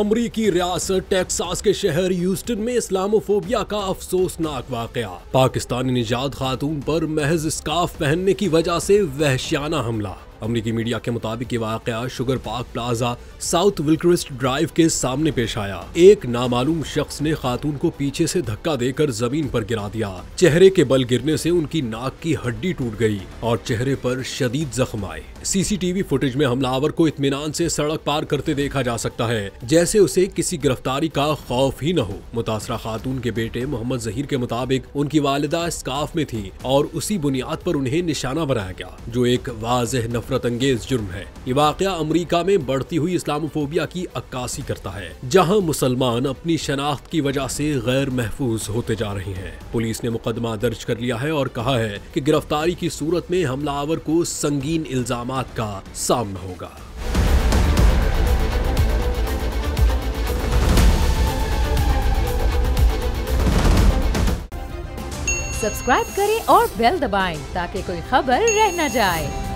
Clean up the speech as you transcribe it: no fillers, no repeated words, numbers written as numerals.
अमरीकी रियासत टेक्सास के शहर ह्यूस्टन में इस्लामोफोबिया का अफसोसनाक वाकया। पाकिस्तानी निजात खातून पर महज स्कार्फ पहनने की वजह से वहशियाना हमला। अमरीकी मीडिया के मुताबिक ये वाकया sugar park plaza south Wilcrest drive के सामने पेश आया। एक नामालूम शख्स ने खातून को पीछे से धक्का देकर जमीन पर गिरा दिया। चेहरे के बल गिरने से उनकी नाक की हड्डी टूट गई और चेहरे पर शदीद जख्म आए। सीसीटीवी फुटेज में हमलावर को इत्मीनान से सड़क पार करते देखा जा सकता है, जैसे उसे किसी गिरफ्तारी का खौफ ही न हो। मुतासरा खातून के बेटे मोहम्मद जहीर के मुताबिक उनकी वालिदा स्कार्फ में थी और उसी बुनियाद पर उन्हें निशाना बनाया गया, जो एक वाज़ेह नफरत अंगेज जुर्म है। ये वाकया अमरीका में बढ़ती हुई इस्लामोफोबिया की अक्कासी करता है, जहां मुसलमान अपनी शनाख्त की वजह से गैर महफूज होते जा रहे हैं। पुलिस ने मुकदमा दर्ज कर लिया है और कहा है कि गिरफ्तारी की सूरत में हमलावर को संगीन इल्जामात का सामना होगा। सब्सक्राइब करें और बेल दबाएं ताकि कोई खबर रह न जाए।